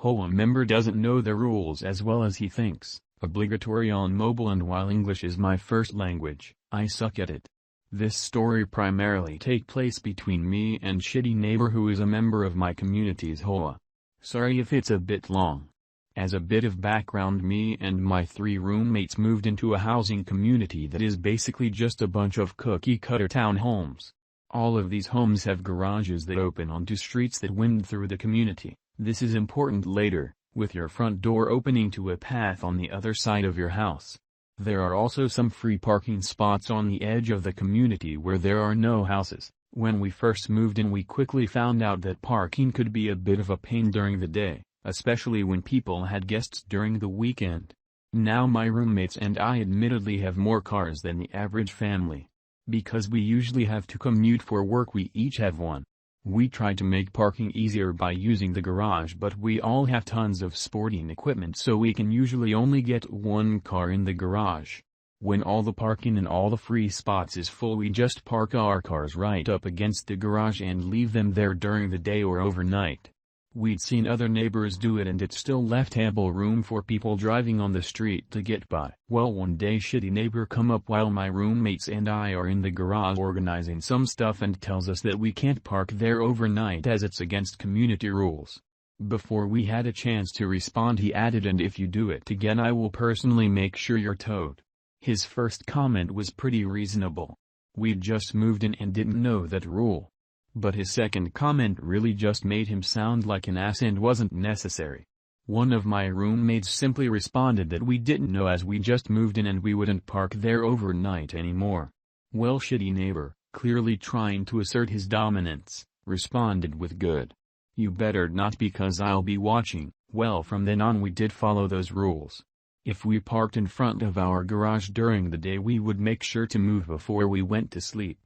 HOA member doesn't know the rules as well as he thinks. Obligatory on mobile, and while English is my first language, I suck at it. This story primarily take place between me and shitty neighbor who is a member of my community's HOA. Sorry if it's a bit long. As a bit of background, me and my 3 roommates moved into a housing community that is basically just a bunch of cookie-cutter townhomes. All of these homes have garages that open onto streets that wind through the community. This is important later, with your front door opening to a path on the other side of your house. There are also some free parking spots on the edge of the community where there are no houses. When we first moved in, we quickly found out that parking could be a bit of a pain during the day, especially when people had guests during the weekend. Now my roommates and I admittedly have more cars than the average family. Because we usually have to commute for work, we each have one. We try to make parking easier by using the garage, but we all have tons of sporting equipment, so we can usually only get 1 car in the garage. When all the parking and all the free spots is full, we just park our cars right up against the garage and leave them there during the day or overnight. We'd seen other neighbors do it and it still left ample room for people driving on the street to get by. Well, one day shitty neighbor come up while my roommates and I are in the garage organizing some stuff and tells us that we can't park there overnight as it's against community rules. Before we had a chance to respond, he added, "And if you do it again, I will personally make sure you're towed." His first comment was pretty reasonable. We'd just moved in and didn't know that rule. But his second comment really just made him sound like an ass and wasn't necessary. One of my roommates simply responded that we didn't know as we just moved in and we wouldn't park there overnight anymore. Well, shitty neighbor, clearly trying to assert his dominance, responded with, "Good. You better not, because I'll be watching." Well, from then on we did follow those rules. If we parked in front of our garage during the day, we would make sure to move before we went to sleep.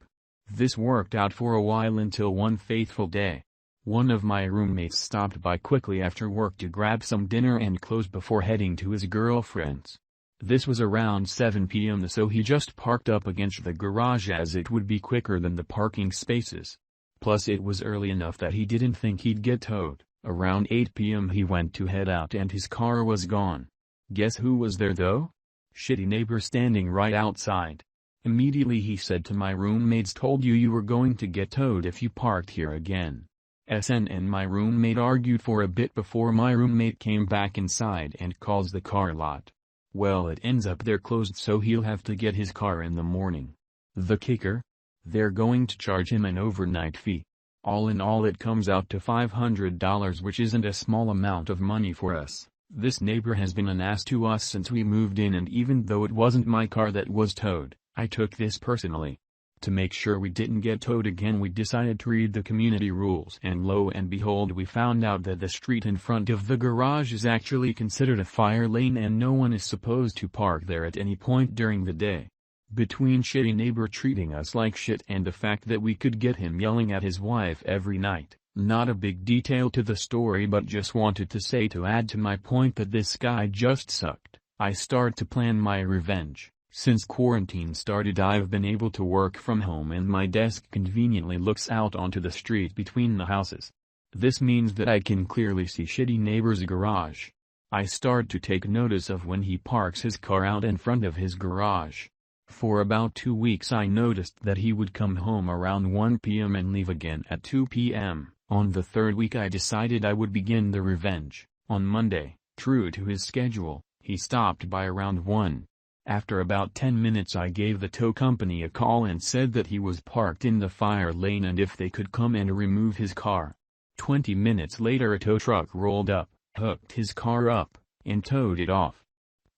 This worked out for a while until one fateful day. One of my roommates stopped by quickly after work to grab some dinner and clothes before heading to his girlfriend's. This was around 7 p.m. so he just parked up against the garage as it would be quicker than the parking spaces. Plus it was early enough that he didn't think he'd get towed. Around 8 p.m. he went to head out and his car was gone. Guess who was there though? Shitty neighbor standing right outside. Immediately he said to my roommates, "Told you you were going to get towed if you parked here again." SN and my roommate argued for a bit before my roommate came back inside and calls the car lot. Well, it ends up they're closed, so he'll have to get his car in the morning. The kicker? They're going to charge him an overnight fee. All in all it comes out to $500, which isn't a small amount of money for us. This neighbor has been an ass to us since we moved in, and even though it wasn't my car that was towed, I took this personally. To make sure we didn't get towed again, we decided to read the community rules, and lo and behold, we found out that the street in front of the garage is actually considered a fire lane and no one is supposed to park there at any point during the day. Between shitty neighbor treating us like shit and the fact that we could get him yelling at his wife every night, not a big detail to the story, but just wanted to say to add to my point that this guy just sucked. I start to plan my revenge. Since quarantine started, I've been able to work from home and my desk conveniently looks out onto the street between the houses. This means that I can clearly see shitty neighbor's garage. I start to take notice of when he parks his car out in front of his garage. For about 2 weeks I noticed that he would come home around 1 p.m. and leave again at 2 p.m. On the 3rd week I decided I would begin the revenge. On Monday, true to his schedule, he stopped by around 1. After about 10 minutes I gave the tow company a call and said that he was parked in the fire lane and if they could come and remove his car. 20 minutes later a tow truck rolled up, hooked his car up, and towed it off.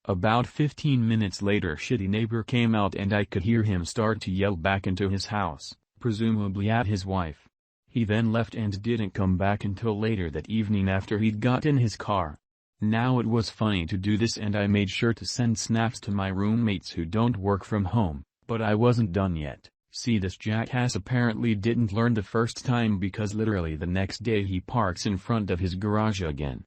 About 15 minutes later shitty neighbor came out and I could hear him start to yell back into his house, presumably at his wife. He then left and didn't come back until later that evening after he'd got in his car. Now it was funny to do this and I made sure to send snaps to my roommates who don't work from home, but I wasn't done yet. See, this jackass apparently didn't learn the first time because literally the next day he parks in front of his garage again.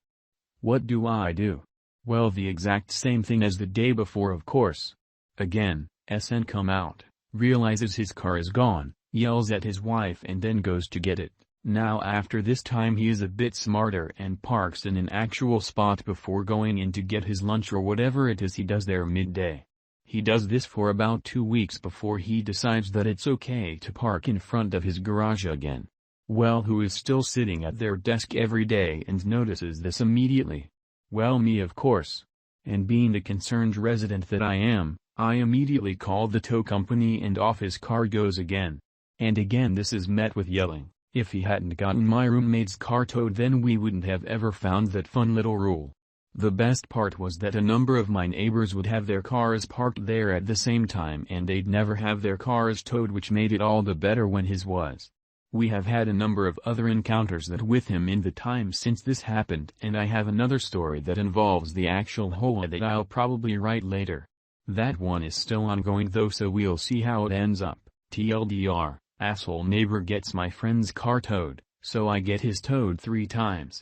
What do I do? Well, the exact same thing as the day before, of course. Again, SN come out, realizes his car is gone, yells at his wife and then goes to get it. Now after this time he is a bit smarter and parks in an actual spot before going in to get his lunch or whatever it is he does there midday. He does this for about 2 weeks before he decides that it's okay to park in front of his garage again. Well, who is still sitting at their desk every day and notices this immediately? Well, me, of course. And being the concerned resident that I am, I immediately call the tow company and off his car goes again. And again this is met with yelling. If he hadn't gotten my roommate's car towed, then we wouldn't have ever found that fun little rule. The best part was that a number of my neighbors would have their cars parked there at the same time and they'd never have their cars towed, which made it all the better when his was. We have had a number of other encounters that with him in the time since this happened, and I have another story that involves the actual HOA that I'll probably write later. That one is still ongoing though, so we'll see how it ends up. TLDR, asshole neighbor gets my friend's car towed, so I get his towed 3 times.